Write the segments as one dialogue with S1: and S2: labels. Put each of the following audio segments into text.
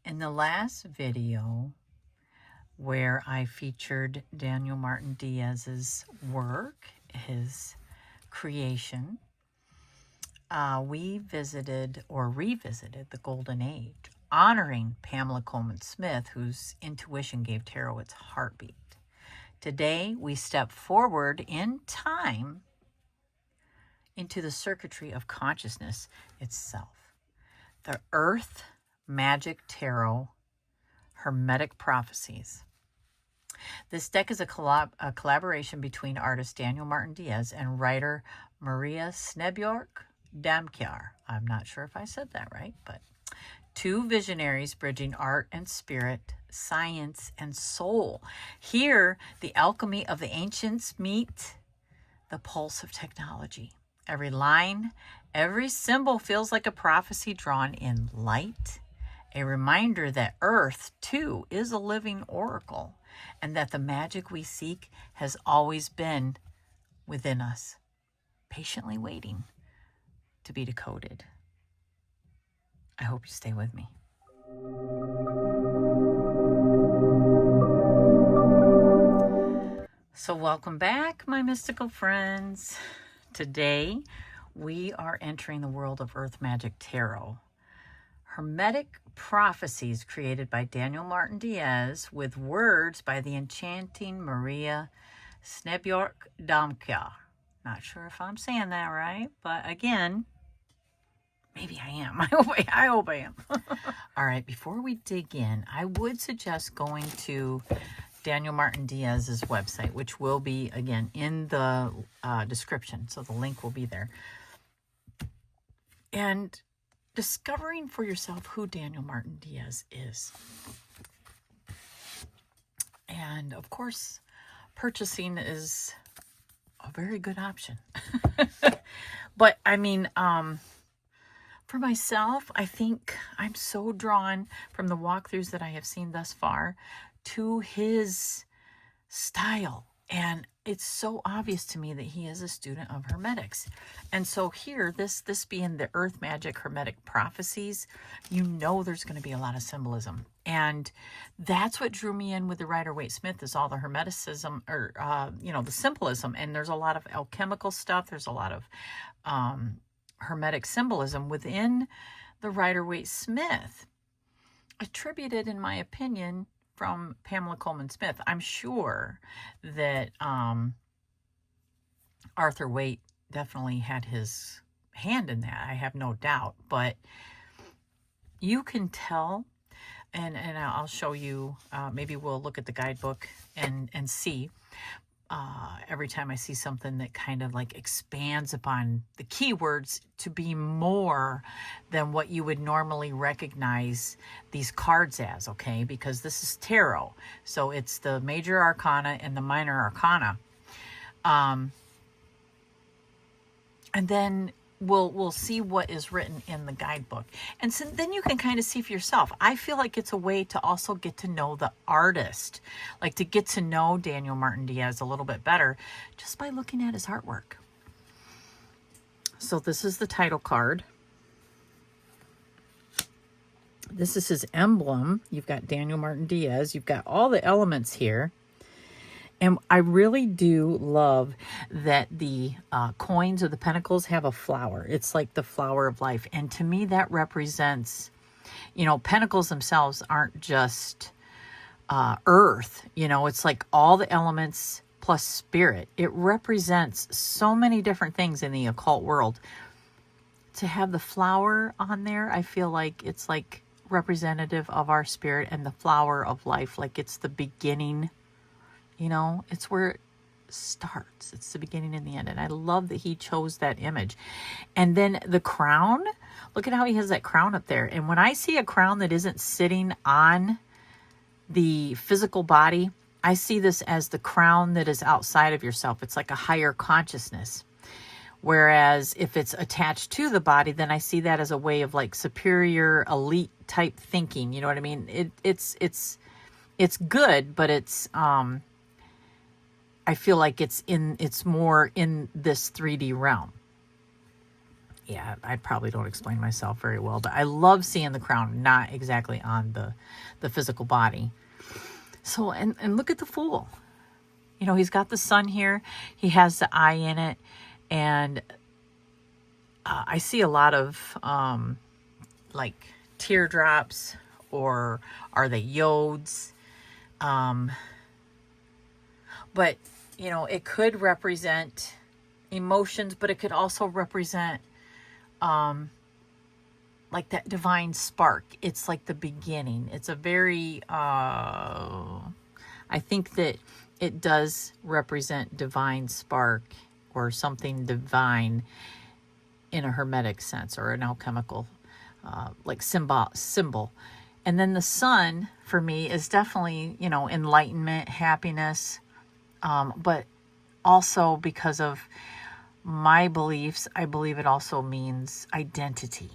S1: In the last video where I featured Daniel Martin Diaz's work, his creation, we visited or revisited the Golden Age, honoring Pamela Coleman Smith, whose intuition gave tarot its heartbeat. Today, we step forward in time into the circuitry of consciousness itself. The Earth Magick Tarot, Hermetic Prophecies. This deck is a collaboration between artist Daniel Martin Diaz and writer Maria Snebjörk Damkjær. I'm not sure if I said that right, but two visionaries bridging art and spirit, science and soul. Here, the alchemy of the ancients meet the pulse of technology. Every line, every symbol feels like a prophecy drawn in light, a reminder that Earth, too, is a living oracle, and that the magic we seek has always been within us, patiently waiting to be decoded. I hope you stay with me. So welcome back, my mystical friends. Today, we are entering the world of Earth Magick Tarot. Hermetic Prophecies created by Daniel Martin Diaz with words by the enchanting Maria Snebjörk Damkjær. Not sure if I'm saying that right, but again, maybe I am. I hope I am. All right, before we dig in, I would suggest going to Daniel Martin Diaz's website, which will be, again, in the description. So the link will be there. And discovering for yourself who Daniel Martin Diaz is. And, of course, purchasing is a very good option. But, I mean, for myself, I think I'm so drawn from the walkthroughs that I have seen thus far to his style. And it's so obvious to me that he is a student of Hermetics. And so here, this being the Earth Magick Hermetic Prophecies, you know there's going to be a lot of symbolism. And that's what drew me in with the Rider-Waite-Smith, is all the Hermeticism, or, the symbolism. And there's a lot of alchemical stuff. There's a lot of Hermetic symbolism within the Rider-Waite-Smith, attributed, in my opinion, from Pamela Coleman Smith. I'm sure that Arthur Waite definitely had his hand in that. I have no doubt. But you can tell, and I'll show you, maybe we'll look at the guidebook and see. Every time I see something that kind of like expands upon the keywords to be more than what you would normally recognize these cards as, okay? Because this is tarot. So it's the major arcana and the minor arcana. And then we'll see what is written in the guidebook. And so then you can kind of see for yourself. I feel like it's a way to also get to know the artist, like to get to know Daniel Martin Diaz a little bit better just by looking at his artwork. So this is the title card. This is his emblem. You've got Daniel Martin Diaz. You've got all the elements here. And I really do love that the coins or the pentacles have a flower. It's like the flower of life. And to me, that represents, pentacles themselves aren't just earth. It's like all the elements plus spirit. It represents so many different things in the occult world. To have the flower on there, I feel like it's like representative of our spirit and the flower of life. Like it's the beginning. It's where it starts. It's the beginning and the end. And I love that he chose that image. And then the crown, look at how he has that crown up there. And when I see a crown that isn't sitting on the physical body, I see this as the crown that is outside of yourself. It's like a higher consciousness. Whereas if it's attached to the body, then I see that as a way of like superior, elite type thinking. You know what I mean? It's good, but it's, I feel like it's more in this 3D realm. yeah, I probably don't explain myself very well, but I love seeing the crown, not exactly on the physical body. So, and look at the Fool. You know, he's got the sun here. He has the eye in it. And I see a lot of like teardrops, or are they yods? But, you know, it could represent emotions, but it could also represent like that divine spark. It's like the beginning. It's a very, I think that it does represent divine spark or something divine in a hermetic sense, or an alchemical like symbol. And then the sun for me is definitely, you know, enlightenment, happiness, but also because of my beliefs, I believe it also means identity.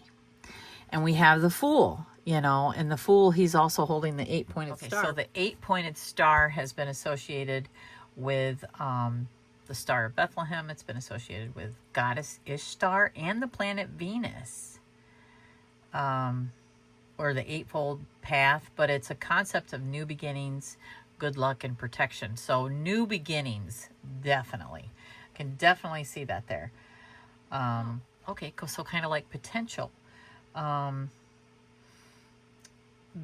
S1: And we have the Fool, you know, and the Fool, he's also holding the 8-pointed star. So the 8-pointed star has been associated with the Star of Bethlehem. It's been associated with Goddess Ishtar and the planet Venus, or the Eightfold Path. But it's a concept of new beginnings, good luck, and protection. So new beginnings, definitely. Can definitely see that there. Okay, so kind of like potential.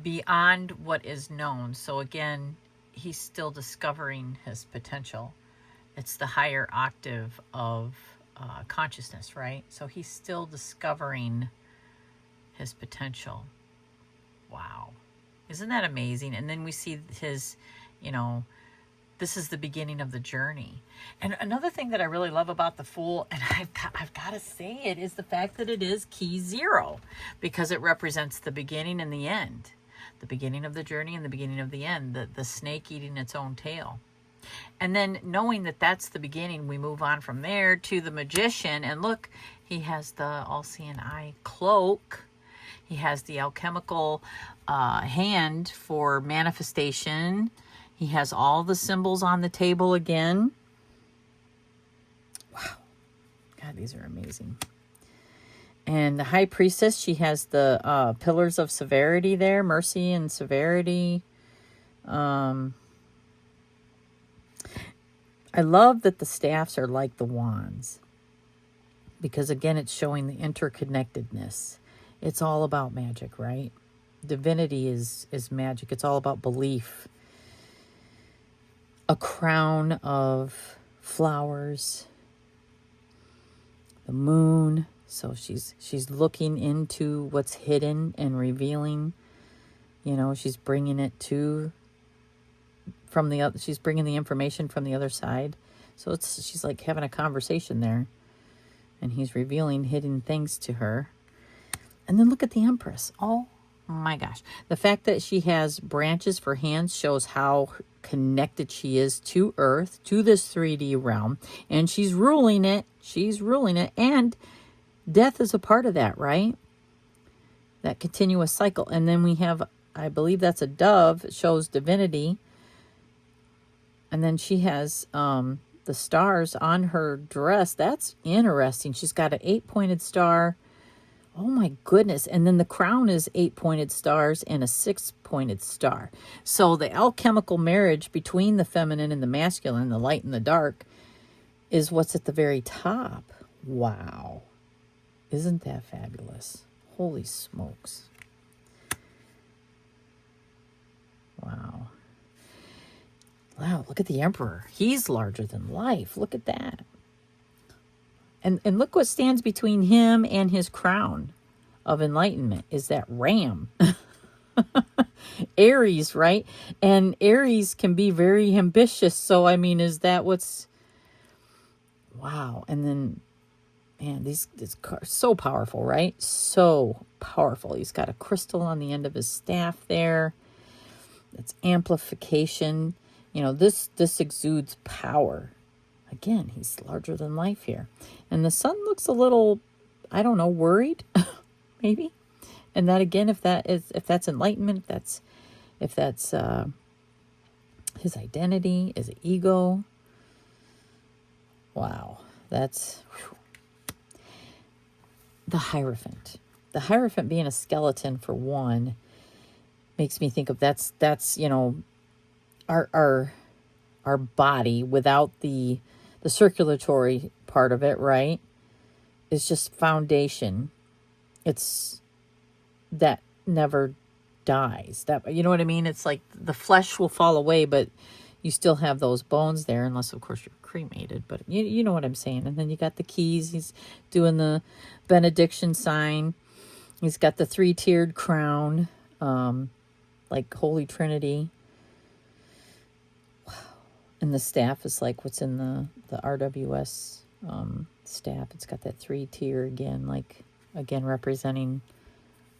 S1: Beyond what is known. So again, he's still discovering his potential. It's the higher octave of consciousness, right? So he's still discovering his potential. Wow. Isn't that amazing? And then we see his, you know, this is the beginning of the journey. And another thing that I really love about the Fool, and I've got to say it, is the fact that it is key 0, because it represents the beginning and the end. The beginning of the journey and the beginning of the end. The snake eating its own tail. And then knowing that that's the beginning, we move on from there to the Magician. And look, he has the all-seeing eye cloak. He has the alchemical hand for manifestation. He has all the symbols on the table again. Wow. God, these are amazing. And the High Priestess, she has the pillars of severity there, mercy and severity. I love that the staffs are like the wands, because again, it's showing the interconnectedness. It's all about magic, right? Divinity is magic. It's all about belief. A crown of flowers, the moon. So she's looking into what's hidden and revealing. You know, she's bringing it to from the other. She's bringing the information from the other side. So she's like having a conversation there, and he's revealing hidden things to her. And then look at the Empress. Oh my gosh. The fact that she has branches for hands shows how connected she is to Earth, to this 3D realm. And she's ruling it. She's ruling it. And death is a part of that, right? That continuous cycle. And then we have, I believe that's a dove. It shows divinity. And then she has the stars on her dress. That's interesting. She's got an 8-pointed star. Oh my goodness. And then the crown is 8-pointed stars and a 6-pointed star. So the alchemical marriage between the feminine and the masculine, the light and the dark, is what's at the very top. Wow. Isn't that fabulous? Holy smokes. Wow. Wow, look at the Emperor. He's larger than life. Look at that. And look what stands between him and his crown of enlightenment is that ram. Aries, right? And Aries can be very ambitious. So, I mean, is that what's... Wow. And then, man, this car is so powerful, right? So powerful. He's got a crystal on the end of his staff there. It's amplification. You know, this exudes power. Again, he's larger than life here. And the sun looks a little, I don't know, worried, maybe. And that again, if that's enlightenment, if that's his identity, his ego. Wow, that's... Whew. the Hierophant. The Hierophant being a skeleton, for one, makes me think of that's you know, our body without the circulatory part of it, right? It's just foundation. It's that never dies. That, you know what I mean? It's like the flesh will fall away, but you still have those bones there, unless of course you're cremated. But you know what I'm saying. And then you got the keys. He's doing the benediction sign. He's got the 3-tiered crown, like Holy Trinity. Wow. And the staff is like what's in the RWS staff. It's got that 3-tier again, like again representing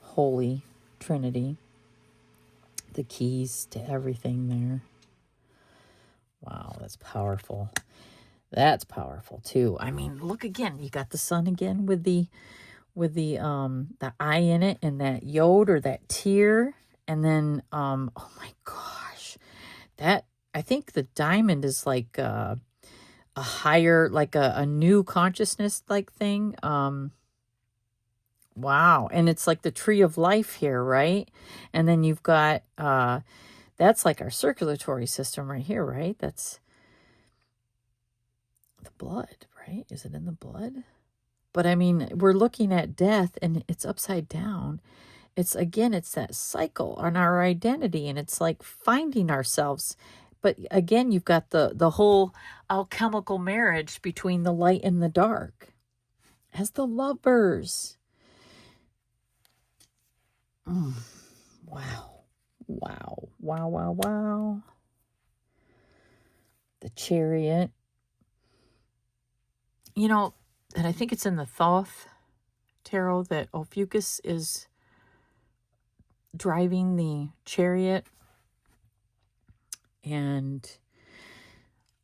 S1: Holy Trinity. The keys to everything there. Wow, that's powerful. That's powerful too. I mean, look again. You got the sun again with the eye in it, and that yod or that tear, and then oh my gosh, that, I think the diamond is like a higher, like a new consciousness like thing. Wow, and it's like the tree of life here, right? And then you've got that's like our circulatory system right here, right? That's the blood, right? Is it in the blood? But I mean, we're looking at death and it's upside down. It's again, it's that cycle on our identity, and it's like finding ourselves. But again, you've got the whole alchemical marriage between the light and the dark as the lovers. Wow. Wow. Wow, wow, wow. The Chariot. You know, and I think it's in the Thoth tarot that Ophiuchus is driving the chariot. And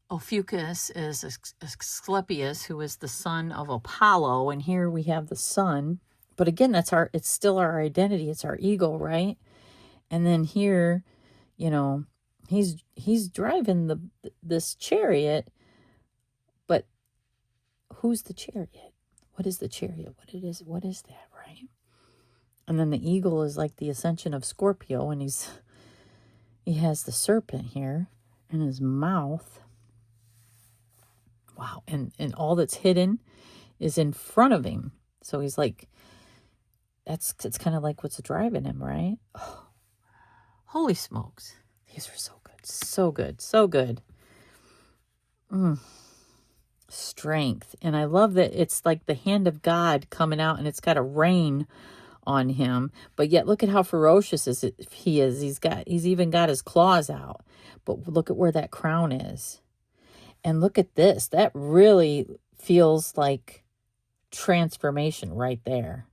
S1: Ophiuchus is Asclepius, who is the son of Apollo. And here we have the sun. But again, it's still our identity. It's our ego, right? And then here, you know, he's driving this chariot, but who's the chariot? What is the chariot? What is that, right? And then the eagle is like the ascension of Scorpio, and he has the serpent here in his mouth. Wow. And all that's hidden is in front of him. So he's like, it's kind of like what's driving him, right? Oh, holy smokes. These are so good. So good. So good. Strength. And I love that it's like the hand of God coming out, and it's got a rain on him. But yet look at how ferocious he is. He's even got his claws out. But look at where that crown is. And look at this. That really feels like transformation right there.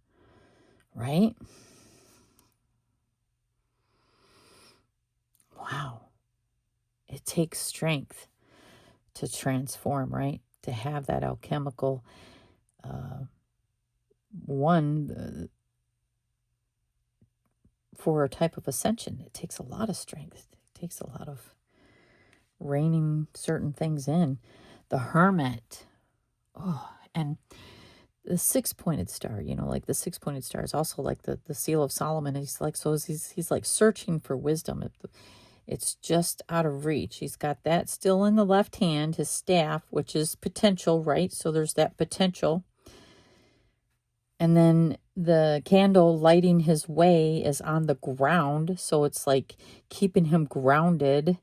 S1: Right? Wow. It takes strength to transform, right? To have that alchemical for a type of ascension. It takes a lot of strength. It takes a lot of reining certain things in. The Hermit. Oh, and the 6-pointed star, you know, like the 6-pointed star is also like the seal of Solomon. And he's like, so he's like searching for wisdom. It's just out of reach. He's got that still in the left hand, his staff, which is potential, right? So there's that potential. And then the candle lighting his way is on the ground. So it's like keeping him grounded.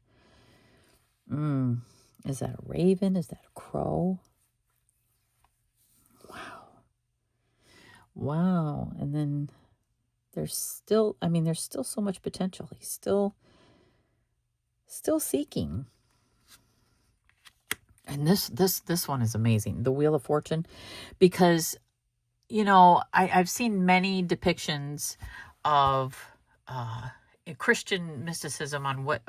S1: Is that a raven? Is that a crow? Wow. And then there's still so much potential. He's still seeking. And this one is amazing. The Wheel of Fortune, because, you know, I've seen many depictions of Christian mysticism on what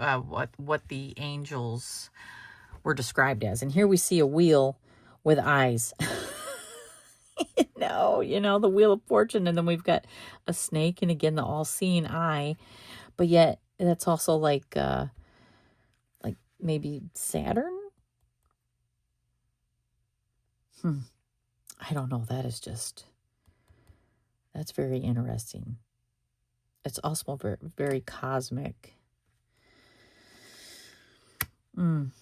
S1: the angels were described as. And here we see a wheel with eyes. You know, the Wheel of Fortune, and then we've got a snake, and again the all-seeing eye. But yet that's also like maybe Saturn. I don't know. That is just That's very interesting. It's also very, very cosmic. And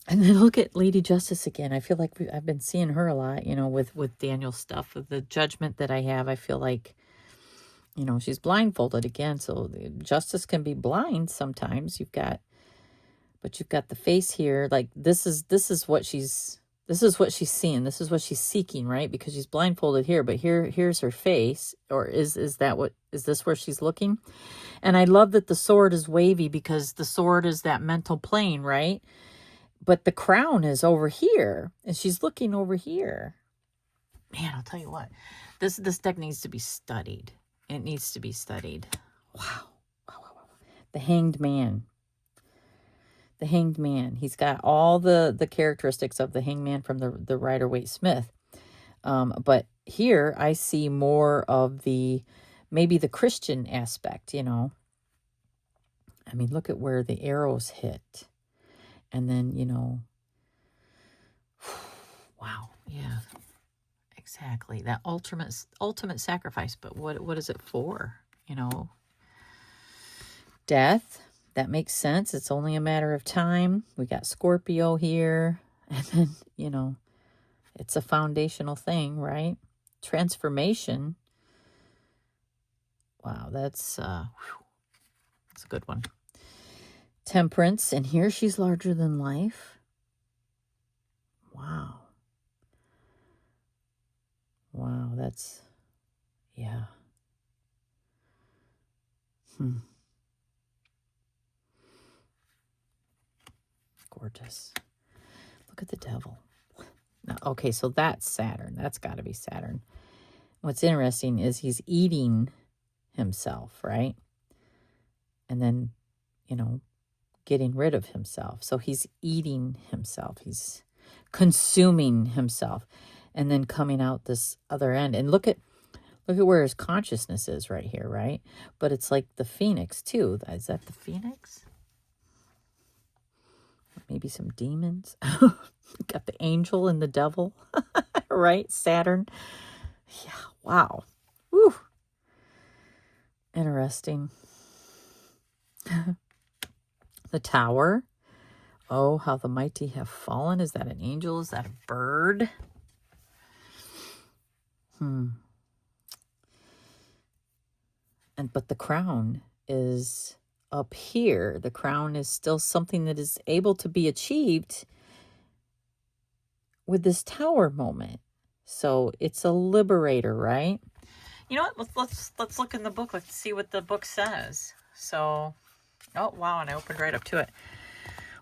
S1: then look at Lady Justice again. I feel like I've been seeing her a lot, you know, with Daniel's stuff, with the judgment that I have. I feel like, you know, she's blindfolded again. So Justice can be blind sometimes. But you've got the face here. Like this is what she's seeing. This is what she's seeking, right? Because she's blindfolded here, but here's her face. Or is this where she's looking? And I love that the sword is wavy, because the sword is that mental plane, right? But the crown is over here, and she's looking over here. Man, I'll tell you what. This deck needs to be studied. It needs to be studied. Wow. The Hanged Man. The Hanged Man. He's got all the characteristics of the Hanged Man from the Rider-Waite-Smith. But here I see more of maybe the Christian aspect, you know. I mean, look at where the arrows hit. And then, you know, wow, yeah, exactly. That ultimate sacrifice. But what is it for? You know, death. That makes sense. It's only a matter of time. We got Scorpio here. And then, you know, it's a foundational thing, right? Transformation. Wow, that's a good one. Temperance. And here she's larger than life. Wow. Wow, that's, yeah. Gorgeous. Look at the devil. Now, okay, so that's Saturn. That's got to be Saturn. What's interesting is he's eating himself, right? And then, you know, getting rid of himself. So he's eating himself. He's consuming himself. And then coming out this other end. And look at where his consciousness is right here, right? But it's like the Phoenix, too. Is that the Phoenix? Maybe some demons. Got the angel and the devil, right? Saturn. Yeah, wow. Woo. Interesting. The Tower. Oh, how the mighty have fallen. Is that an angel? Is that a bird? But the crown is up here. The crown is still something that is able to be achieved with this Tower moment. So it's a liberator, right? You know what? Let's look in the book. Let's see what the book says. So, oh wow, and I opened right up to it.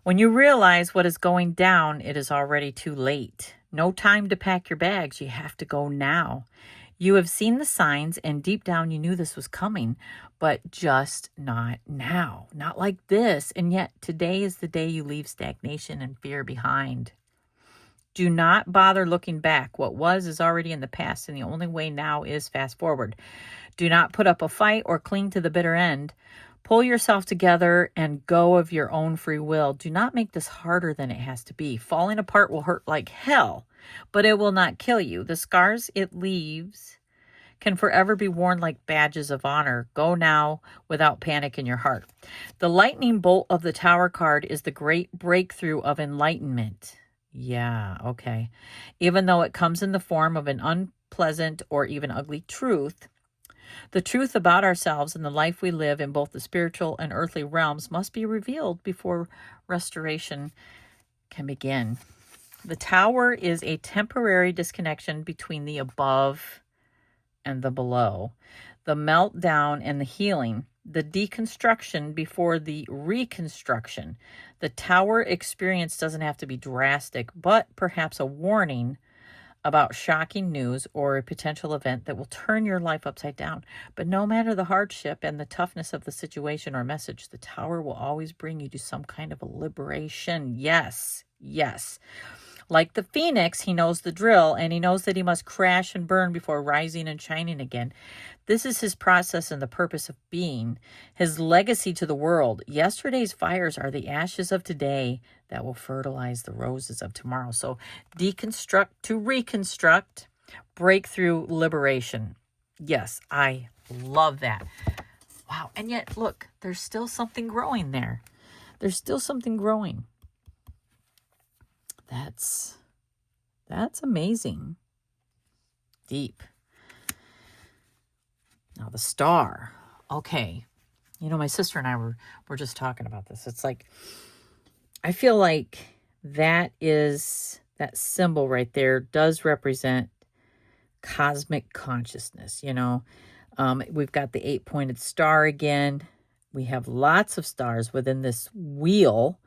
S1: When you realize what is going down, it is already too late. No time to pack your bags. You have to go now. You have seen the signs, and deep down you knew this was coming, but just not now. Not like this. And yet today is the day you leave stagnation and fear behind. Do not bother looking back. What was is already in the past, and the only way now is fast forward. Do not put up a fight or cling to the bitter end. Pull yourself together and go of your own free will. Do not make this harder than it has to be. Falling apart will hurt like hell, but it will not kill you. The scars it leaves can forever be worn like badges of honor. Go now without panic in your heart. The lightning bolt of the Tower card is the great breakthrough of enlightenment. Yeah, okay. Even though it comes in the form of an unpleasant or even ugly truth, the truth about ourselves and the life we live in both the spiritual and earthly realms must be revealed before restoration can begin. The Tower is a temporary disconnection between the above and the below, the meltdown and the healing, the deconstruction before the reconstruction. The Tower experience doesn't have to be drastic, but perhaps a warning about shocking news or a potential event that will turn your life upside down. But no matter the hardship and the toughness of the situation or message, the Tower will always bring you to some kind of a liberation. Yes, yes. Like the Phoenix, he knows the drill, and he knows that he must crash and burn before rising and shining again. This is his process and the purpose of being, his legacy to the world. Yesterday's fires are the ashes of today that will fertilize the roses of tomorrow. So deconstruct to reconstruct, breakthrough, liberation. Yes, I love that. Wow. And yet, look, there's still something growing there. There's still something growing. That's amazing. Deep. Now the star. Okay. You know, my sister and I were just talking about this. It's like, I feel like that symbol right there does represent cosmic consciousness, you know. We've got the 8-pointed star again. We have lots of stars within this wheel.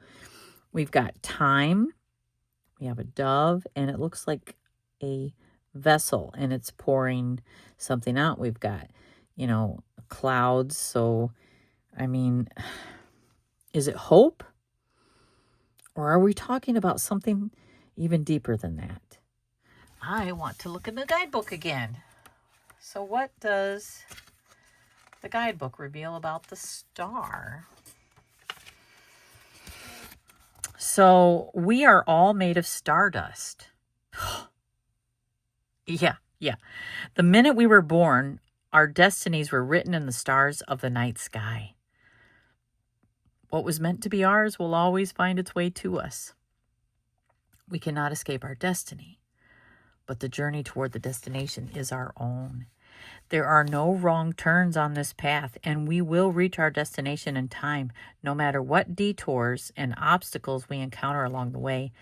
S1: We've got time. We have a dove, and it looks like a vessel, and it's pouring something out. We've got, you know, clouds. So, I mean, is it hope? Or are we talking about something even deeper than that? I want to look in the guidebook again. So what does the guidebook reveal about the star? So we are all made of stardust. Yeah. The minute we were born, our destinies were written in the stars of the night sky. What was meant to be ours will always find its way to us. We cannot escape our destiny, but the journey toward the destination is our own. There are no wrong turns on this path, and we will reach our destination in time, no matter what detours and obstacles we encounter along the way.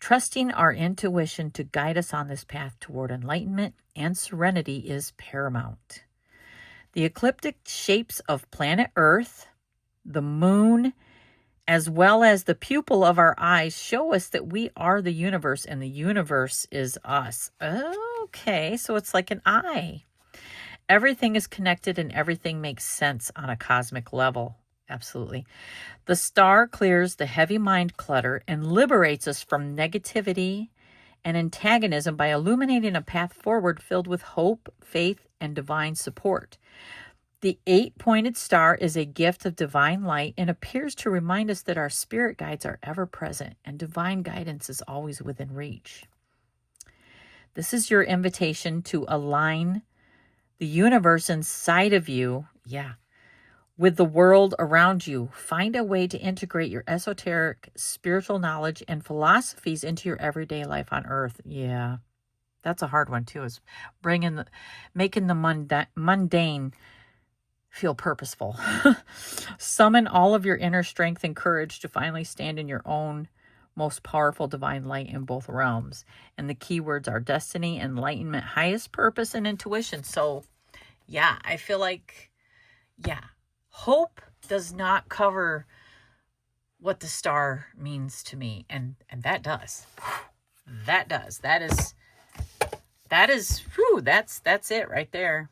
S1: Trusting our intuition to guide us on this path toward enlightenment and serenity is paramount. The ecliptic shapes of planet Earth, the moon, as well as the pupil of our eyes show us that we are the universe and the universe is us. Okay, so it's like an eye. Everything is connected and everything makes sense on a cosmic level. Absolutely. The star clears the heavy mind clutter and liberates us from negativity and antagonism by illuminating a path forward filled with hope, faith, and divine support. The 8-pointed star is a gift of divine light and appears to remind us that our spirit guides are ever present and divine guidance is always within reach. This is your invitation to align the universe inside of you, with the world around you. Find a way to integrate your esoteric spiritual knowledge and philosophies into your everyday life on Earth. Yeah, that's a hard one too, is making the mundane feel purposeful. Summon all of your inner strength and courage to finally stand in your own most powerful divine light in both realms. And the keywords are destiny, enlightenment, highest purpose, and intuition. So, yeah, I feel like, hope does not cover what the star means to me. And that does. That does. That is, that's it right there.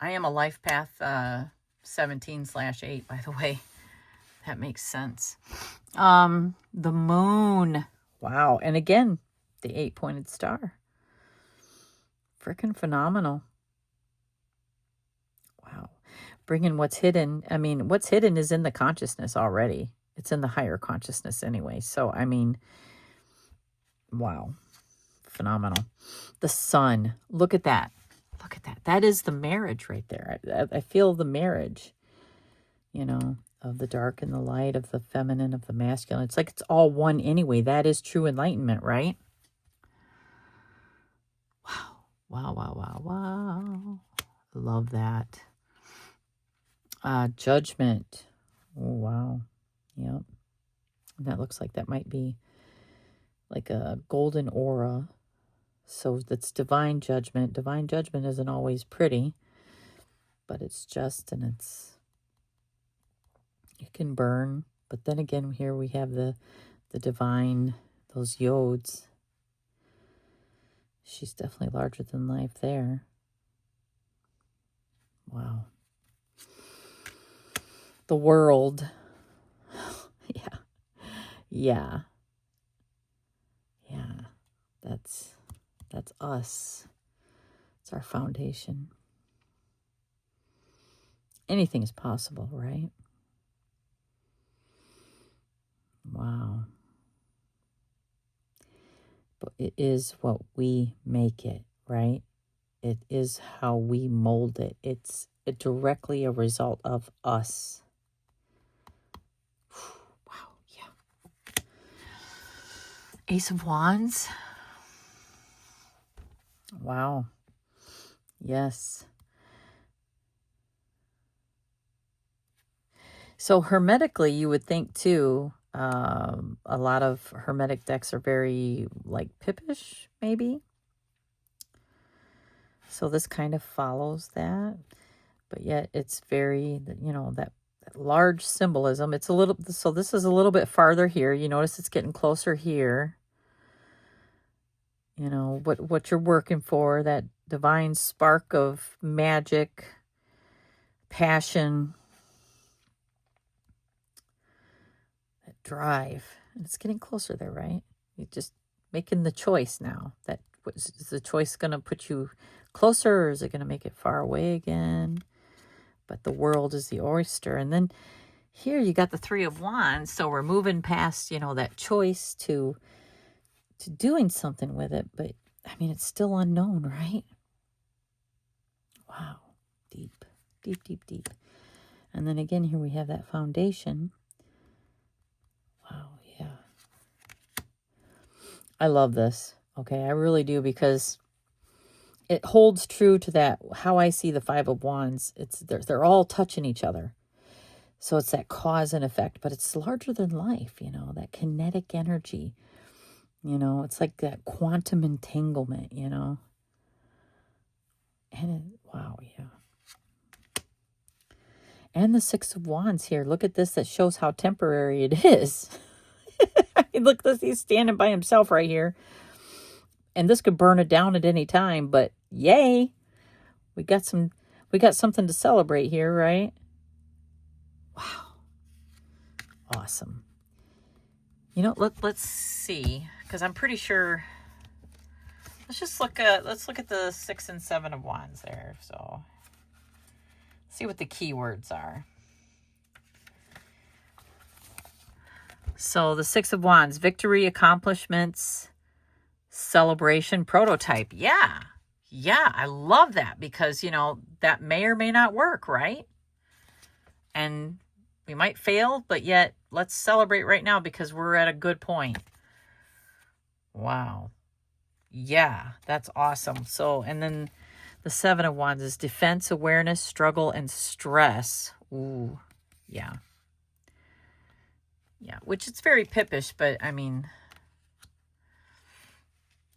S1: I am a life path 17/8, by the way. That makes sense. The moon. Wow. And again, the 8-pointed star. Freaking phenomenal. Wow. Bringing what's hidden. I mean, what's hidden is in the consciousness already. It's in the higher consciousness anyway. So, I mean, wow. Phenomenal. The sun. Look at that. Look at that. That is the marriage right there. I feel the marriage, you know, of the dark and the light, of the feminine, of the masculine. It's like it's all one anyway. That is true enlightenment, right? Wow. Wow, wow, wow, wow. Love that. Judgment. Oh, wow. Yep. That looks like that might be like a golden aura. So that's divine judgment. Divine judgment isn't always pretty, but it's just, and it can burn. But then again, here we have the divine, those yods. She's definitely larger than life there. Wow. The world. Yeah. That's us. It's our foundation. Anything is possible, right? Wow. But it is what we make it, right? It is how we mold it. It's directly a result of us. Wow, yeah. Ace of Wands. Wow. Yes. So hermetically, you would think too, a lot of hermetic decks are very like pippish, maybe. So this kind of follows that, but yet it's very, you know, that large symbolism. It's a little, so this is a little bit farther here. You notice it's getting closer here. You know, what you're working for, that divine spark of magic, passion, that drive. And it's getting closer there, right? You're just making the choice now. That is the choice going to put you closer, or is it going to make it far away again? But the world is the oyster. And then here you got the Three of Wands. So we're moving past, you know, that choice to doing something with it. But I mean, it's still unknown, right? Wow. Deep, deep, deep, deep. And then again, here we have that foundation. Wow, yeah. I love this. Okay, I really do, because it holds true to that, how I see the Five of Wands. It's they're all touching each other. So it's that cause and effect, but it's larger than life, you know, that kinetic energy. You know, it's like that quantum entanglement, you know. And wow, yeah. And the Six of Wands here. Look at this. That shows how temporary it is. I mean, look, he's standing by himself right here. And this could burn it down at any time, but yay. We got something to celebrate here, right? Wow. Awesome. You know, let's see, because I'm pretty sure. Let's look at the 6 and 7 of Wands there. So see what the keywords are. So the 6 of Wands, victory, accomplishments, celebration, prototype. Yeah. Yeah, I love that, because, you know, that may or may not work, right? And we might fail, but yet let's celebrate right now, because we're at a good point. Wow. Yeah, that's awesome. So, and then the 7 of Wands is defense, awareness, struggle, and stress. Ooh, yeah. Yeah, which it's very pippish, but I mean,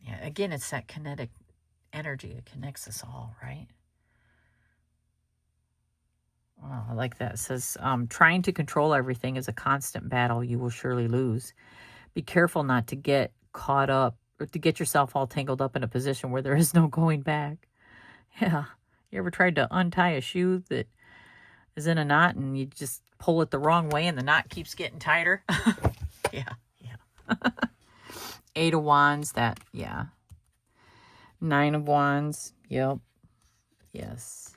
S1: yeah, again, it's that kinetic energy. It connects us all, right? Oh, I like that. It says, trying to control everything is a constant battle you will surely lose. Be careful not to get caught up, or to get yourself all tangled up in a position where there is no going back. Yeah. You ever tried to untie a shoe that is in a knot and you just pull it the wrong way and the knot keeps getting tighter? Yeah. Yeah. 8 of Wands, that, yeah. 9 of Wands, yep. Yes.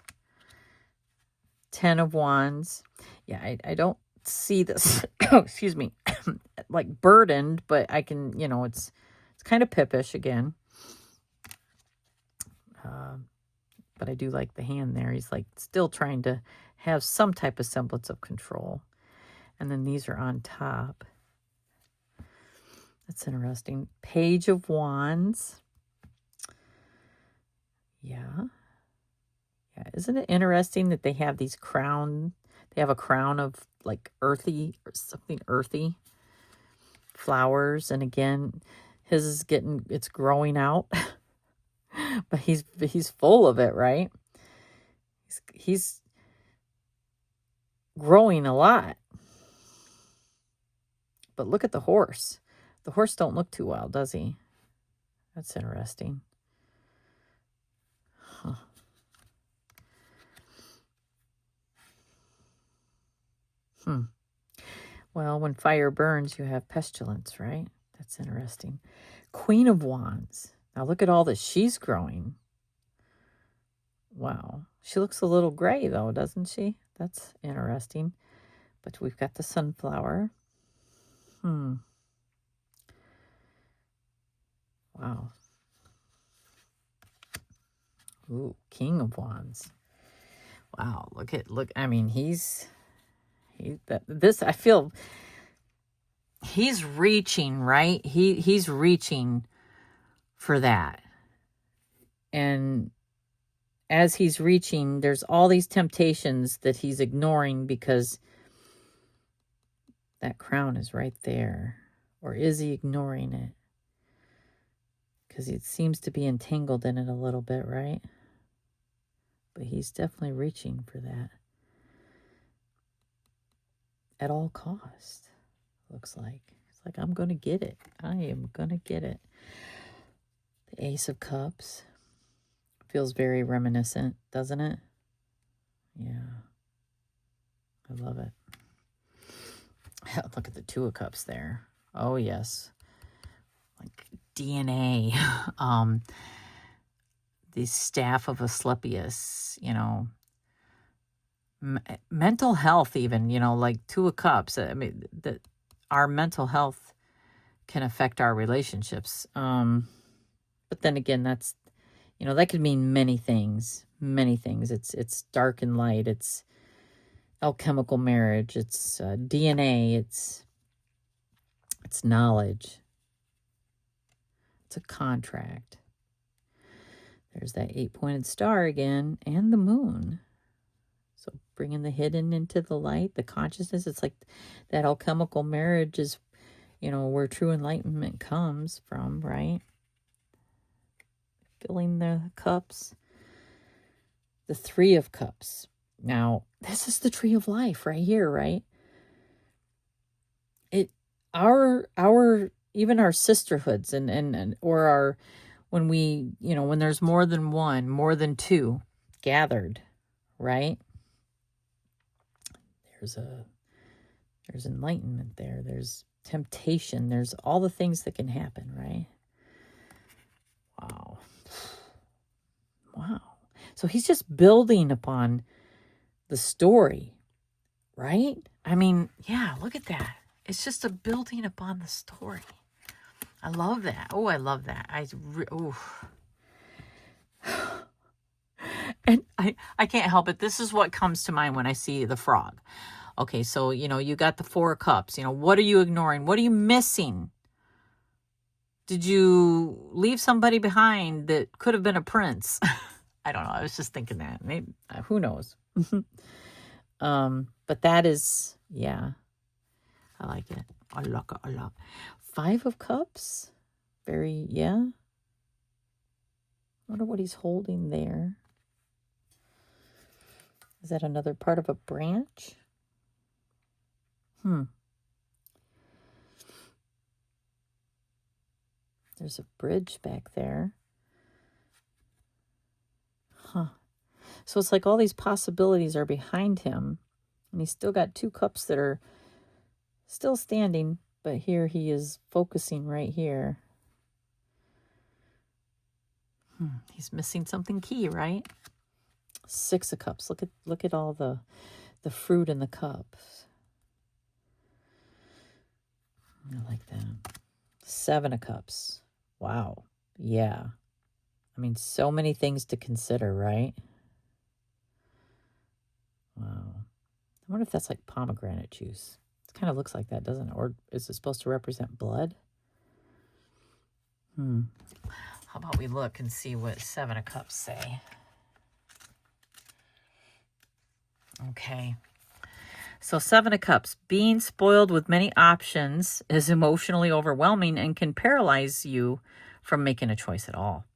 S1: 10 of Wands. Yeah, I don't see this, excuse me, like burdened, but I can, you know, it's kind of pippish again. But I do like the hand there. He's like still trying to have some type of semblance of control. And then these are on top. That's interesting. Page of Wands. Yeah. Yeah. Isn't it interesting that they have these they have a crown of like earthy, or something earthy flowers. And again, his is it's growing out. But he's full of it, right? He's growing a lot. But look at the horse. The horse don't look too well, does he? That's interesting. Huh. Well, when fire burns, you have pestilence, right? That's interesting. Queen of Wands. Now look at all that she's growing. Wow. She looks a little gray, though, doesn't she? That's interesting. But we've got the sunflower. Wow. Ooh, King of Wands. Wow, look. I mean, I feel he's reaching, right? He's reaching for that. And as he's reaching, there's all these temptations that he's ignoring because that crown is right there. Or is he ignoring it? Because it seems to be entangled in it a little bit, right? But he's definitely reaching for that. At all cost, looks like. It's like, I'm going to get it. I am going to get it. The Ace of Cups. Feels very reminiscent, doesn't it? Yeah. I love it. Look at the Two of Cups there. Oh, yes. Like DNA. The Staff of Asclepius, you know. Mental health even, you know, like Two of Cups. I mean, our mental health can affect our relationships. But then again, that's, you know, that could mean many things. Many things. It's dark and light. It's alchemical marriage. It's DNA. It's knowledge. It's a contract. There's that 8-pointed star again, and the moon. So bringing the hidden into the light, the consciousness. It's like that alchemical marriage is, you know, where true enlightenment comes from, right? Filling the cups. The Three of Cups. Now, this is the tree of life right here, right? Even our sisterhoods and or our, when we, you know, when there's more than one, more than two gathered, right? There's enlightenment there. There's temptation. There's all the things that can happen, right? Wow. So he's just building upon the story, right? I mean, yeah, look at that. It's just a building upon the story. I love that. Oh, I love that. And I can't help it. This is what comes to mind when I see the frog. Okay, so, you know, you got the Four of Cups. You know, what are you ignoring? What are you missing? Did you leave somebody behind that could have been a prince? I don't know. I was just thinking that. Maybe, who knows? But that is, yeah. I like it. I like it a lot. Five of Cups. Very, yeah. Wonder what he's holding there. Is that another part of a branch? There's a bridge back there. So it's like all these possibilities are behind him. And he's still got two cups that are still standing. But here he is focusing right here. He's missing something key, right? Six of Cups. Look at all the fruit in the cups. I like that. Seven of Cups. Wow. Yeah. I mean, so many things to consider, right? Wow. I wonder if that's like pomegranate juice. It kind of looks like that, doesn't it? Or is it supposed to represent blood? How about we look and see what Seven of Cups say? Okay. So Seven of Cups. Being spoiled with many options is emotionally overwhelming and can paralyze you from making a choice at all.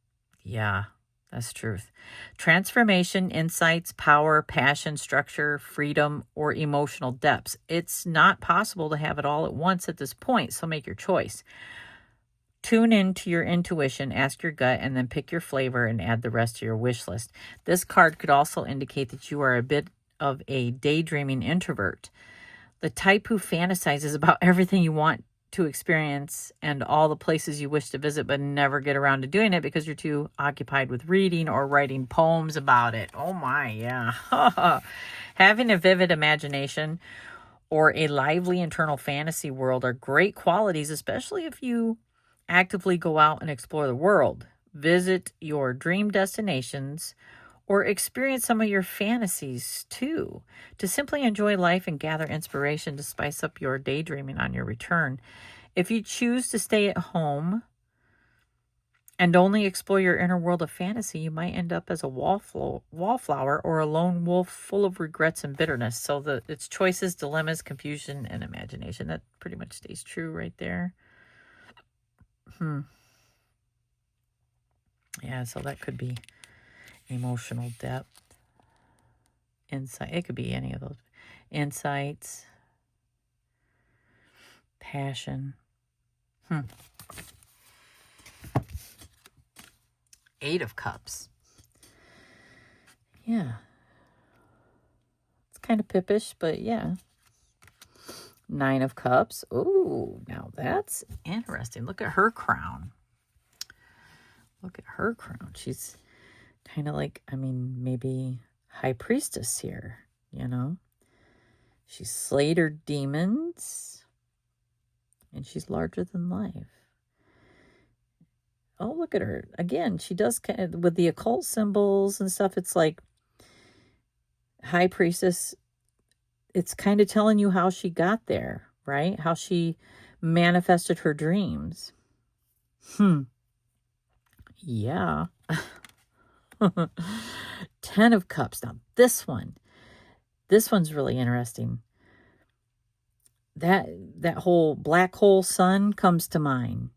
S1: Yeah, that's truth. Transformation, insights, power, passion, structure, freedom, or emotional depths. It's not possible to have it all at once at this point, so make your choice. Tune into your intuition, ask your gut, and then pick your flavor and add the rest to your wish list. This card could also indicate that you are a bit of a daydreaming introvert, the type who fantasizes about everything you want to experience and all the places you wish to visit but never get around to doing it because you're too occupied with reading or writing poems about it. Oh my, yeah. Having a vivid imagination or a lively internal fantasy world are great qualities, especially if you actively go out and explore the world. visit your dream destinations, or experience some of your fantasies too, to simply enjoy life and gather inspiration to spice up your daydreaming on your return. If you choose to stay at home and only explore your inner world of fantasy, you might end up as a wallflower or a lone wolf full of regrets and bitterness. So it's choices, dilemmas, confusion, and imagination. That pretty much stays true right there. Yeah, so that could be emotional depth, insight. It could be any of those. Insights, passion. Eight of Cups. Yeah. It's kind of pippish, but yeah. Nine of Cups. Ooh, now that's interesting. Look at her crown. Look at her crown. She's kind of like, I mean, maybe High Priestess here, you know? She's slayed her demons, and she's larger than life. Oh, look at her. Again, she does kind of, with the occult symbols and stuff, it's like High Priestess, it's kind of telling you how she got there, right? How she manifested her dreams. Yeah. 10 of Cups. Now, this one's really interesting. That whole black hole sun comes to mind.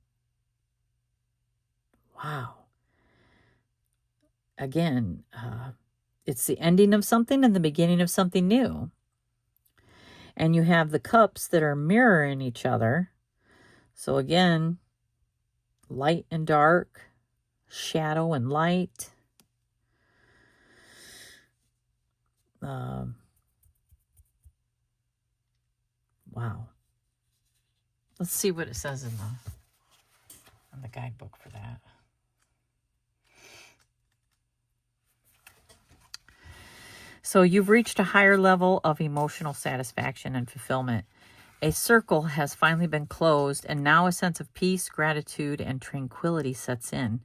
S1: Wow. Again, it's the ending of something and the beginning of something new. And you have the cups that are mirroring each other. So again, light and dark, shadow and light. Wow. Let's see what it says in the guidebook for that. So you've reached a higher level of emotional satisfaction and fulfillment. A circle has finally been closed, and now a sense of peace, gratitude, and tranquility sets in.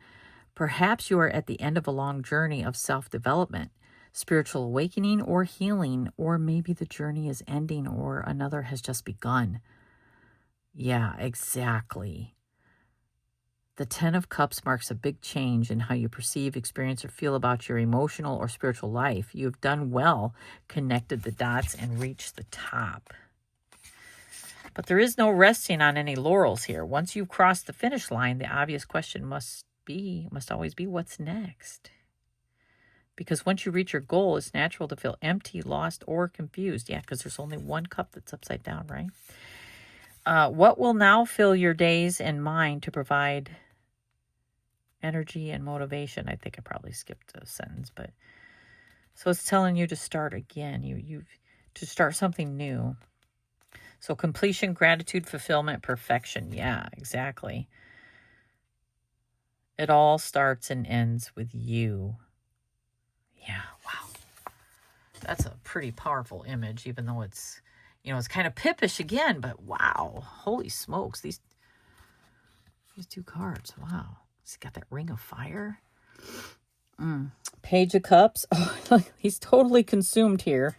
S1: Perhaps you are at the end of a long journey of self-development, spiritual awakening, or healing, or maybe the journey is ending or another has just begun. Yeah, exactly. The 10 of Cups marks a big change in how you perceive, experience, or feel about your emotional or spiritual life. You have done well, connected the dots, and reached the top. But there is no resting on any laurels here. Once you've crossed the finish line, the obvious question must always be, what's next? Because once you reach your goal, it's natural to feel empty, lost, or confused. Yeah, because there's only one cup that's upside down, right? What will now fill your days and mind to provide energy and motivation? I think I probably skipped a sentence, but so it's telling you to start again. You to start something new. So completion, gratitude, fulfillment, perfection. Yeah, exactly. It all starts and ends with you. Yeah, wow. That's a pretty powerful image, even though it's, it's kind of pippish again, but wow. Holy smokes. These two cards. Wow. He's got that ring of fire. Page of Cups. Oh, he's totally consumed here.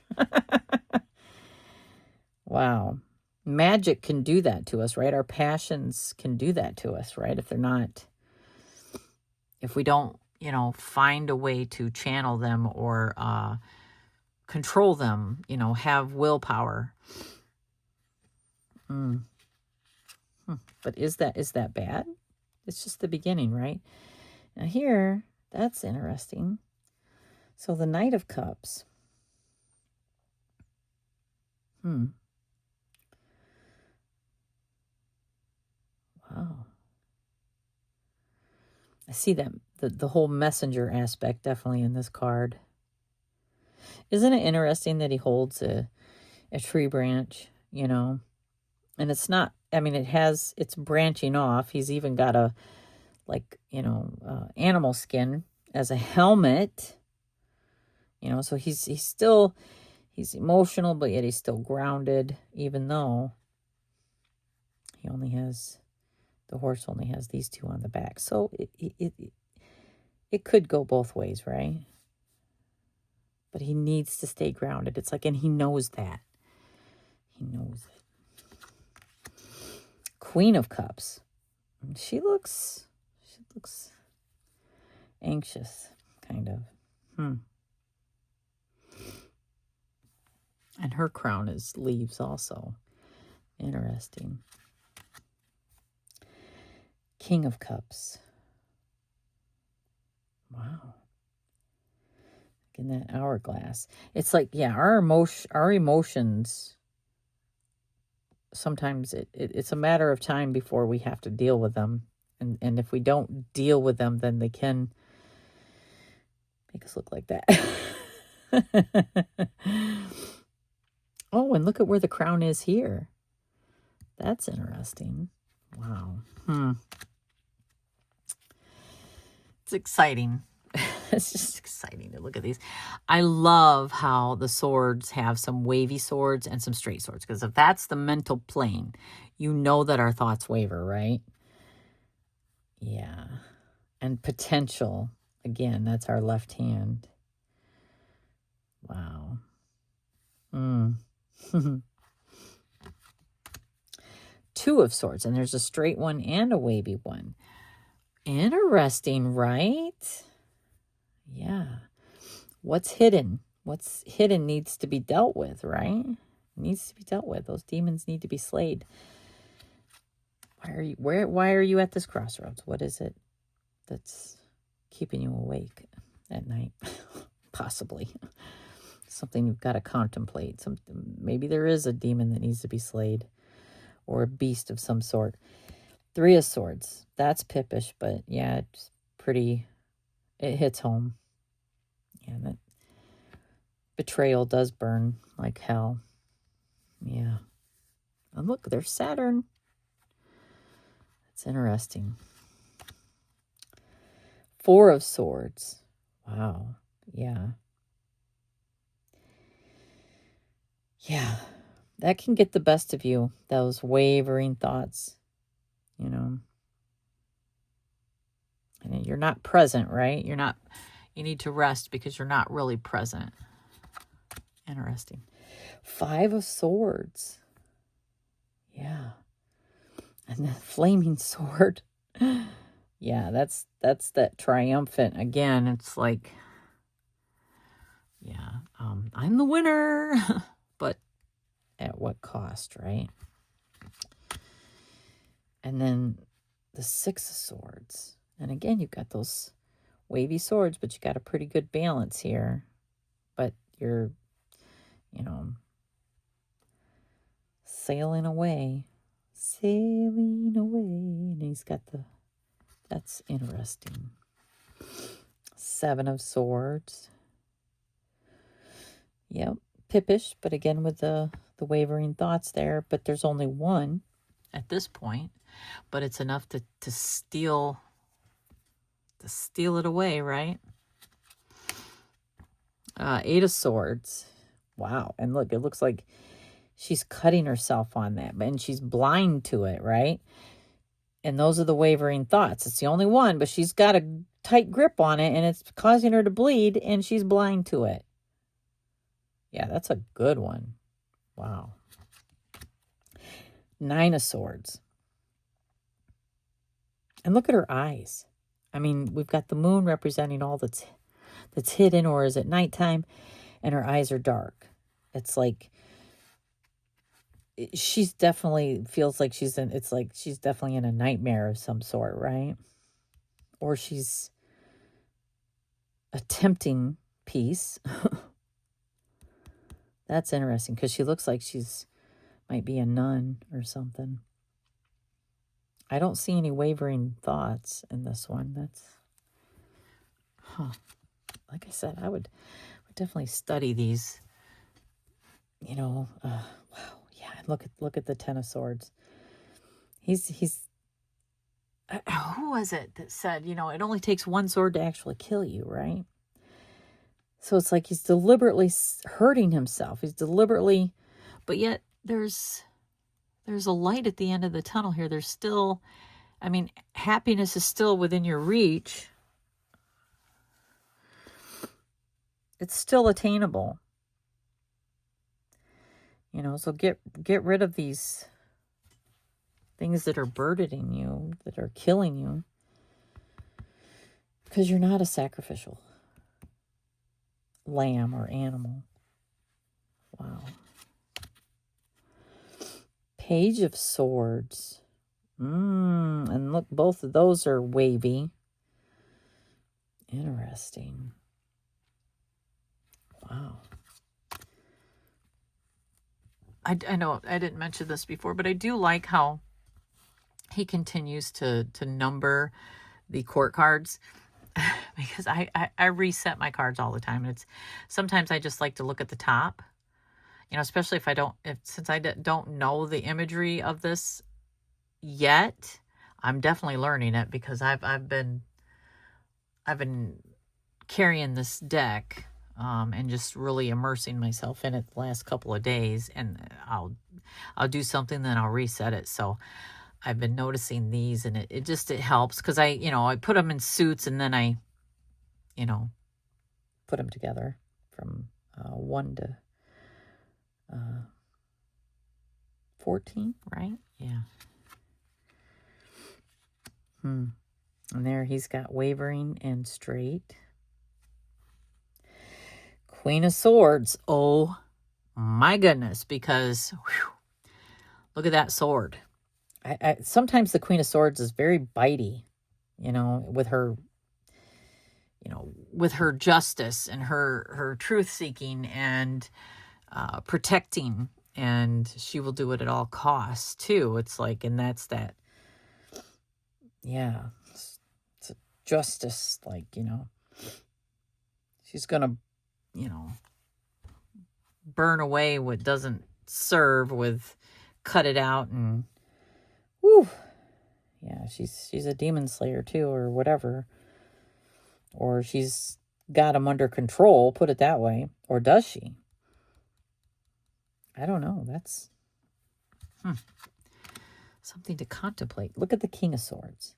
S1: Wow. Magic can do that to us, right? Our passions can do that to us, right? If we don't, find a way to channel them or control them, have willpower. But is that bad? It's just the beginning, right? Now here, that's interesting. So the Knight of Cups. Wow. I see that the whole messenger aspect definitely in this card. Isn't it interesting that he holds a tree branch, and it's not, it's branching off. He's even got a, animal skin as a helmet, so he's emotional, but yet he's still grounded, even though the horse only has these two on the back. So it could go both ways, right? But he needs to stay grounded. It's like, and he knows that. He knows it. Queen of Cups. She looks anxious, kind of. And her crown is leaves also. Interesting. King of Cups. Wow. In that hourglass. It's like, yeah, our emotions, sometimes it's a matter of time before we have to deal with them. And if we don't deal with them, then they can make us look like that. Oh, and look at where the crown is here. That's interesting. Wow. It's exciting. It's just exciting to look at these. I love how the swords have some wavy swords and some straight swords. Because if that's the mental plane, you know that our thoughts waver, right? Yeah. And potential. Again, that's our left hand. Wow. Two of Swords. And there's a straight one and a wavy one. Interesting, right? Yeah. What's hidden? What's hidden needs to be dealt with, right? Needs to be dealt with. Those demons need to be slayed. Why are you at this crossroads? What is it that's keeping you awake at night? Possibly. Something you've got to contemplate. Maybe there is a demon that needs to be slayed. Or a beast of some sort. Three of Swords. That's pippish, but yeah, it's pretty. It hits home. Yeah, that betrayal does burn like hell. Yeah. And look, there's Saturn. That's interesting. Four of Swords. Wow. Yeah. Yeah. That can get the best of you. Those wavering thoughts. You know. And you're not present, right? You need to rest because you're not really present. Interesting. Five of Swords. Yeah. And the flaming sword. Yeah, that's that triumphant. Again, it's like, yeah, I'm the winner. But at what cost, right? And then the Six of Swords. And again, you've got those wavy swords, but you got a pretty good balance here. But you're, sailing away. Sailing away. And he's got that's interesting. Seven of Swords. Yep. Pippish, but again with the wavering thoughts there. But there's only one at this point. But it's enough to steal it away, right? Eight of Swords. Wow. And look, it looks like she's cutting herself on that. And she's blind to it, right? And those are the wavering thoughts. It's the only one, but she's got a tight grip on it, and it's causing her to bleed, and she's blind to it. Yeah, that's a good one. Wow. Nine of Swords. And look at her eyes. I mean, we've got the moon representing all that's hidden or is at nighttime, and her eyes are dark. It's like she's definitely feels like she's definitely in a nightmare of some sort, right? Or she's attempting peace. That's interesting because she looks like might be a nun or something. I don't see any wavering thoughts in this one. That's, like I said, I would definitely study these. Wow, yeah. Look at the Ten of Swords. He's who was it that said, it only takes one sword to actually kill you, right? So it's like he's deliberately hurting himself. He's deliberately, but yet there's a light at the end of the tunnel here. There's still, happiness is still within your reach. it's still attainable. You know, so get rid of these things that are burdening you, that are killing you, because you're not a sacrificial lamb or animal. Wow. Page of Swords. And look, both of those are wavy. Interesting. Wow. I know I didn't mention this before, but I do like how he continues to number the court cards because I reset my cards all the time. And sometimes I just like to look at the top, you know, especially since I don't know the imagery of this yet. I'm definitely learning it because I've been carrying this deck and just really immersing myself in it the last couple of days, and I'll do something, then I'll reset it. So I've been noticing these, and it helps because I put them in suits, and then I put them together from 1 to 14, right? Yeah. And there he's got wavering and straight. Queen of Swords. Oh my goodness, because look at that sword. I sometimes the Queen of Swords is very bitey, with her justice and her truth seeking and protecting, and she will do it at all costs too. It's like, and that's that. Yeah, it's a justice, like, she's gonna, burn away what doesn't serve with cut it out, and whew. Yeah, she's a demon slayer too, or whatever. Or she's got him under control, put it that way. Or does she? I don't know. That's something to contemplate. Look at the King of Swords.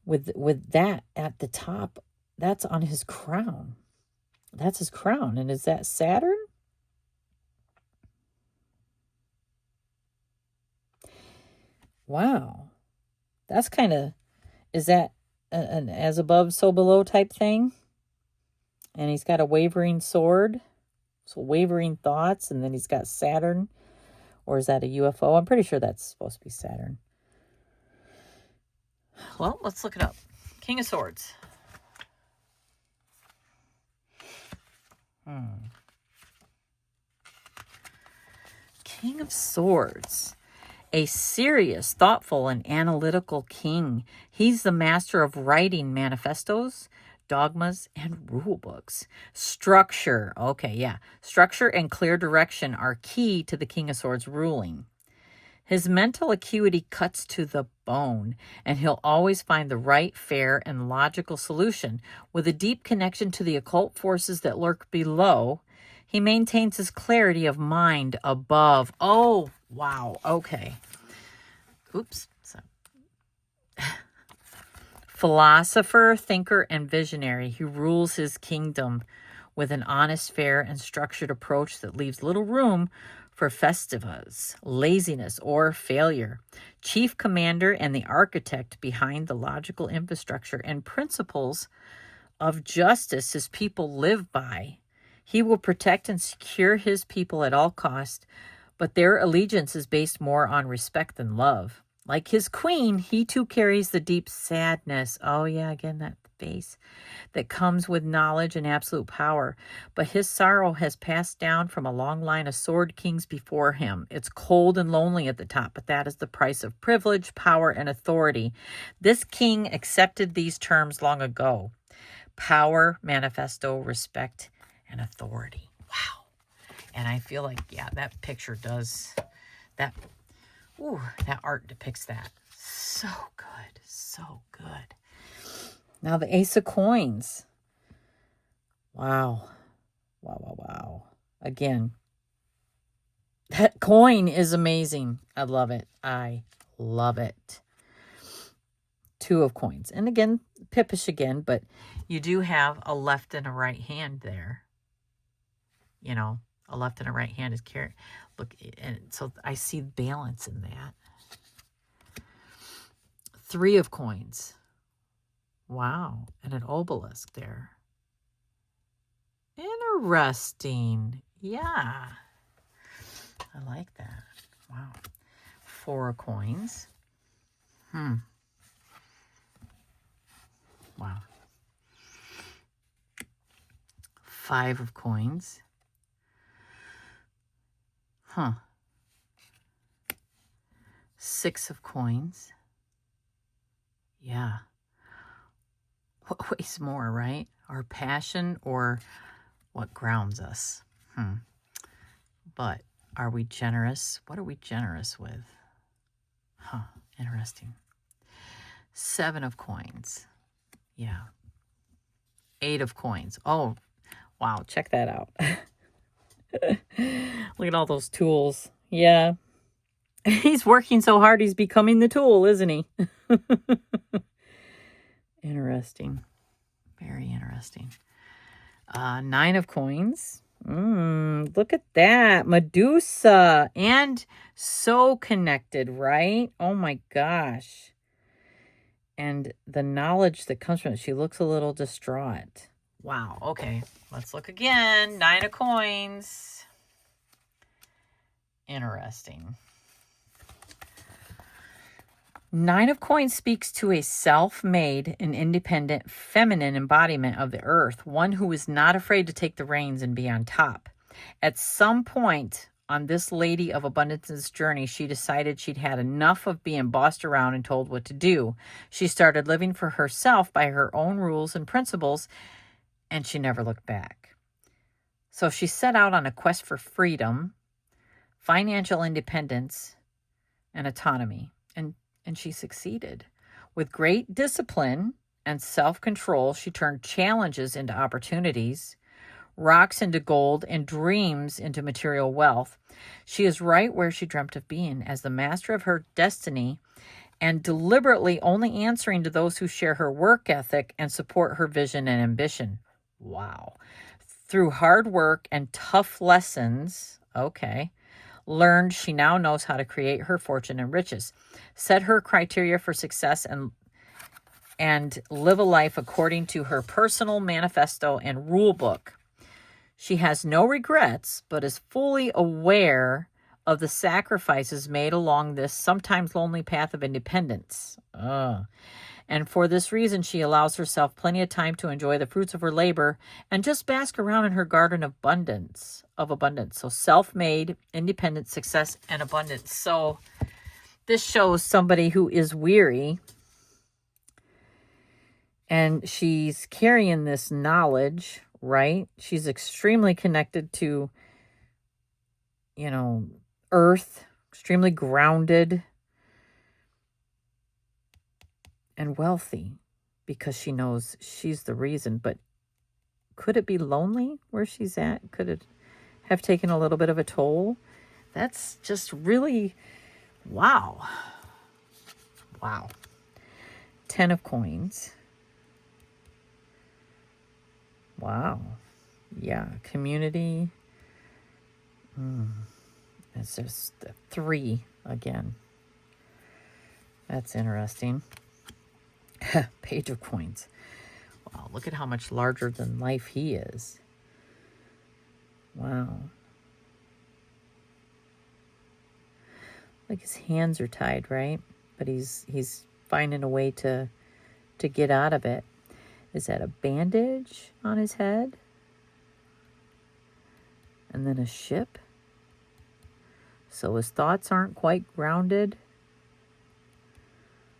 S1: With that at the top, that's on his crown. That's his crown. And is that Saturn? Wow. That's kind of, is that an as above, so below type thing? And he's got a wavering sword. So wavering thoughts. And then he's got Saturn. Or is that a UFO? I'm pretty sure that's supposed to be Saturn. Well, let's look it up. King of Swords. King of Swords. A serious, thoughtful, and analytical king. He's the master of writing manifestos, dogmas, and rule books. Structure. Okay, yeah. Structure and clear direction are key to the King of Swords ruling. His mental acuity cuts to the bone, and he'll always find the right, fair, and logical solution. With a deep connection to the occult forces that lurk below, he maintains his clarity of mind above. Oh, wow. Okay. Oops. Philosopher, thinker, and visionary. He rules his kingdom with an honest, fair, and structured approach that leaves little room for festivus, laziness, or failure. Chief commander and the architect behind the logical infrastructure and principles of justice his people live by. He will protect and secure his people at all costs, but their allegiance is based more on respect than love. Like his queen, he too carries the deep sadness. Oh yeah, again, that face that comes with knowledge and absolute power. But his sorrow has passed down from a long line of sword kings before him. It's cold and lonely at the top, but that is the price of privilege, power, and authority. This king accepted these terms long ago. Power, manifesto, respect, and authority. Wow. And I feel like, yeah, that picture does that. Ooh, that art depicts that. So good. So good. Now the Ace of Coins. Wow. Wow, wow, wow. Again, that coin is amazing. I love it. I love it. Two of Coins. And again, pippish again, but you do have a left and a right hand there. You know, a left and a right hand is carry. Look, and so I see balance in that. Three of Coins. Wow. And an obelisk there. Interesting. Yeah. I like that. Wow. Four of Coins. Wow. Five of Coins. Six of Coins. Yeah. What weighs more, right? Our passion or what grounds us? But are we generous? What are we generous with? Interesting. Seven of Coins. Yeah. Eight of Coins. Oh, wow. Check that out. Look at all those tools. Yeah. He's working so hard, he's becoming the tool, isn't he? Interesting. Very interesting. Nine of Coins. Look at that. Medusa. And so connected, right? Oh my gosh. And the knowledge that comes from it. She looks a little distraught. Wow. Okay. Let's look again. Nine of Coins. Interesting. Nine of Coins speaks to a self-made and independent feminine embodiment of the earth, one who is not afraid to take the reins and be on top. At some point on this Lady of Abundance's journey, she decided she'd had enough of being bossed around and told what to do. She started living for herself by her own rules and principles, and she never looked back. So she set out on a quest for freedom, financial independence, and autonomy. And she succeeded. With great discipline and self-control, she turned challenges into opportunities, rocks into gold, and dreams into material wealth. She is right where she dreamt of being, as the master of her destiny, and deliberately only answering to those who share her work ethic and support her vision and ambition. Wow. Through hard work and tough lessons, learned, she now knows how to create her fortune and riches, set her criteria for success, and live a life according to her personal manifesto and rule book. She has no regrets, but is fully aware of the sacrifices made along this sometimes lonely path of independence. And for this reason, she allows herself plenty of time to enjoy the fruits of her labor and just bask around in her garden of abundance. So self-made, independent, success, and abundance. So this shows somebody who is weary, and she's carrying this knowledge, right? She's extremely connected to, earth, extremely grounded and wealthy, because she knows she's the reason. But could it be lonely where she's at? Could it have taken a little bit of a toll? That's just really, wow. 10 of Coins. Wow. Yeah, community. It's just the 3 again. That's interesting. Page of Coins. Wow, look at how much larger than life he is. Wow. Like his hands are tied, right? But he's finding a way to get out of it. Is that a bandage on his head? And then a ship? So his thoughts aren't quite grounded.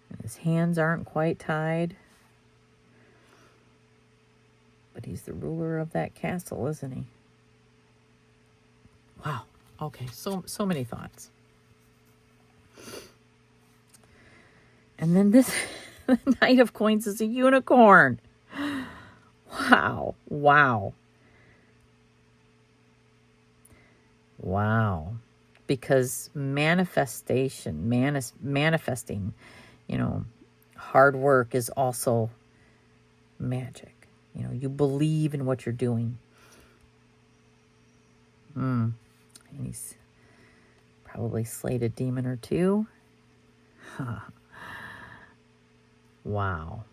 S1: And his hands aren't quite tied. But he's the ruler of that castle, isn't he? Wow. Okay, so many thoughts. And then this the Knight of Coins is a unicorn. Wow. Because manifesting, hard work is also magic. You know, you believe in what you're doing. And he's probably slayed a demon or two. Wow.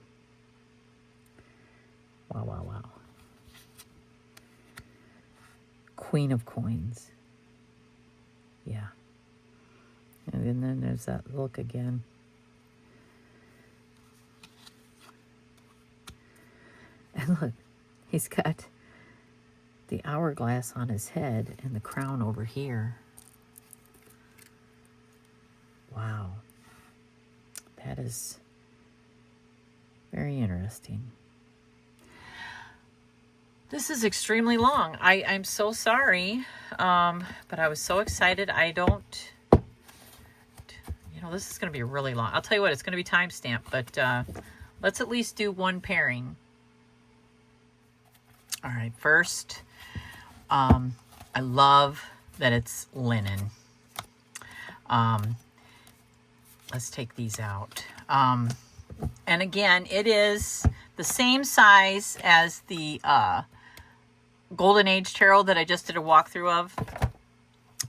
S1: Wow, wow, wow. Queen of Coins. Yeah. And then there's that look again. And look, he's got the hourglass on his head and the crown over here. Wow. That is very interesting. This is extremely long. I'm so sorry, but I was so excited. I don't, you know, this is going to be really long. I'll tell you what, it's going to be timestamped, but let's at least do one pairing. All right, first, I love that it's linen. Let's take these out. And again, it is the same size as the Golden Age Tarot that I just did a walkthrough of,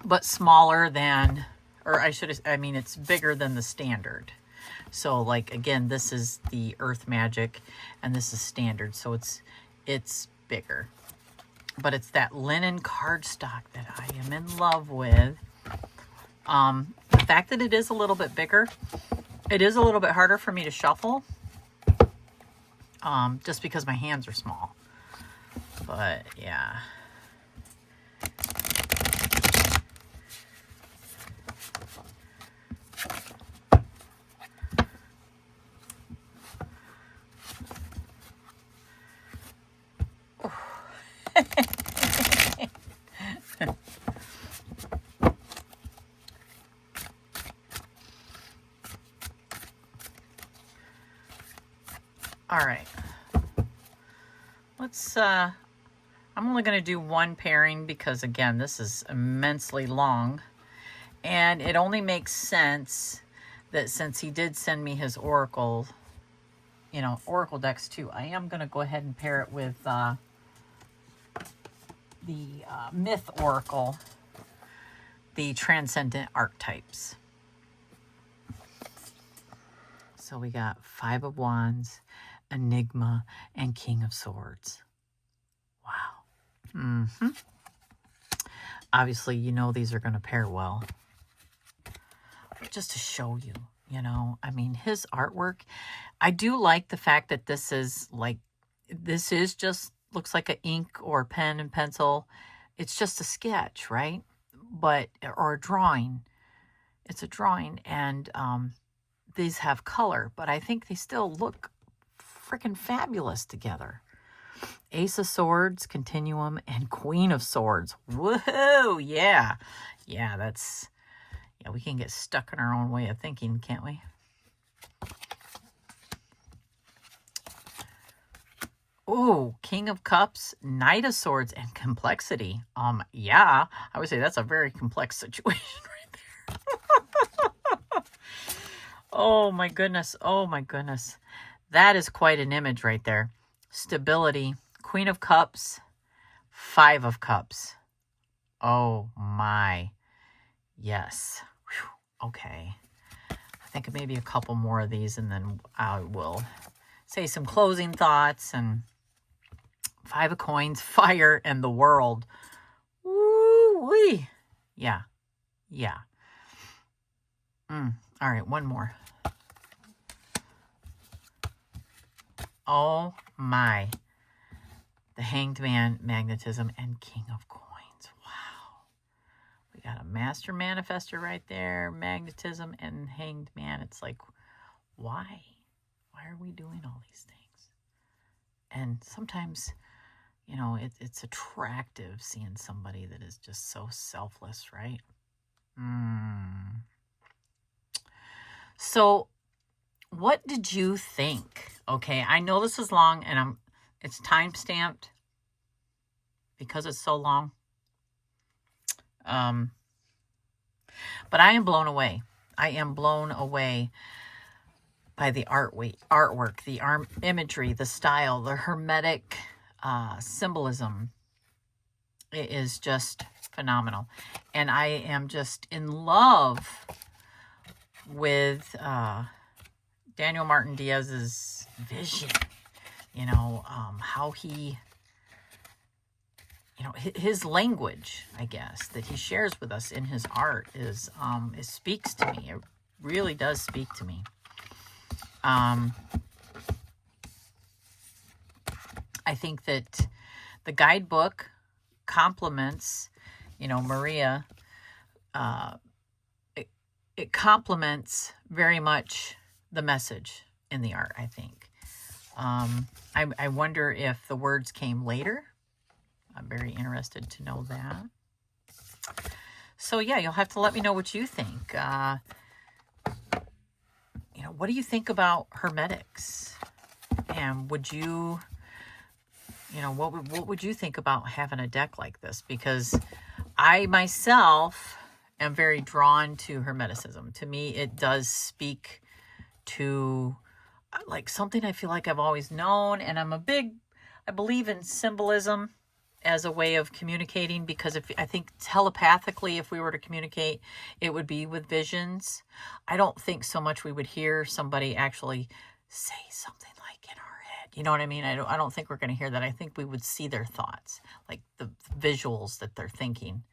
S1: but smaller than, or I mean, it's bigger than the standard. So like, again, this is the Earth Magick and this is standard. So it's bigger, but it's that linen cardstock that I am in love with. The fact that it is a little bit bigger, it is a little bit harder for me to shuffle, just because my hands are small. But yeah. All right. Let's, I'm only going to do one pairing because, again, this is immensely long. And it only makes sense that since he did send me his oracle, you know, oracle decks too, I am going to go ahead and pair it with the Myth Oracle, the Transcendent Archetypes. So we got Five of Wands, Enigma, and King of Swords. Wow. Obviously, you know these are going to pair well. Just to show you, you know, I mean, his artwork, I do like the fact that this is like, this is just, looks like an ink or pen and pencil. It's just a sketch, right? But, or a drawing. It's a drawing, and these have color, but I think they still look freaking fabulous together. Ace of Swords, Continuum, and Queen of Swords. Woohoo! Yeah. Yeah, that's... Yeah, we can get stuck in our own way of thinking, can't we? Oh, King of Cups, Knight of Swords, and Complexity. Yeah, I would say that's a very complex situation right there. Oh my goodness. Oh my goodness. That is quite an image right there. Stability, Queen of Cups, Five of Cups. Oh my. Yes. Whew. Okay. I think maybe a couple more of these and then I will say some closing thoughts. And Five of Coins, Fire, and the World. Woo-wee. Yeah. Yeah. All right, one more. Oh my. The Hanged Man, Magnetism, and King of Coins. Wow. We got a Master Manifester right there, Magnetism, and Hanged Man. It's like, why? Why are we doing all these things? And sometimes, you know, it's attractive seeing somebody that is just so selfless, right? So, what did you think? Okay, I know this is long, and it's time stamped because it's so long. But I am blown away. I am blown away by the artwork, the imagery, the style, the Hermetic symbolism. It is just phenomenal. And I am just in love with Daniel Martin Diaz's vision. You know, how he, you know, his language, I guess, that he shares with us in his art is, it speaks to me. It really does speak to me. I think that the guidebook complements, you know, Maria, it complements very much the message in the art, I think. I wonder if the words came later. I'm very interested to know that. So yeah, you'll have to let me know what you think. You know, what do you think about Hermetics? And would you, you know, what would you think about having a deck like this? Because I myself am very drawn to Hermeticism. To me, it does speak to like something I feel like I've always known, and I believe in symbolism as a way of communicating, because I think telepathically, if we were to communicate, it would be with visions. I don't think so much we would hear somebody actually say something like in our head. You know what I mean? I don't think we're going to hear that. I think we would see their thoughts, like the visuals that they're thinking.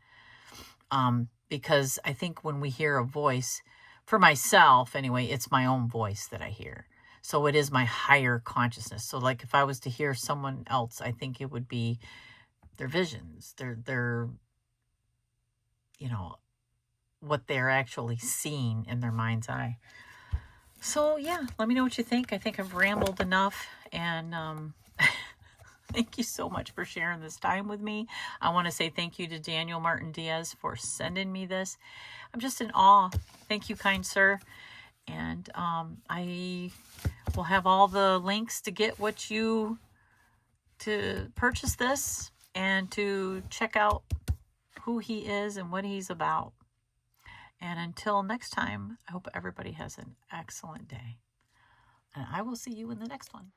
S1: Because I think when we hear a voice, for myself anyway, it's my own voice that I hear. So it is my higher consciousness. So like if I was to hear someone else, I think it would be their visions, their you know, what they're actually seeing in their mind's eye. So yeah, let me know what you think. I think I've rambled enough, and thank you so much for sharing this time with me. I want to say thank you to Daniel Martin Diaz for sending me this. I'm just in awe. Thank you, kind sir. And I will have all the links to get to purchase this and to check out who he is and what he's about. And until next time, I hope everybody has an excellent day. And I will see you in the next one.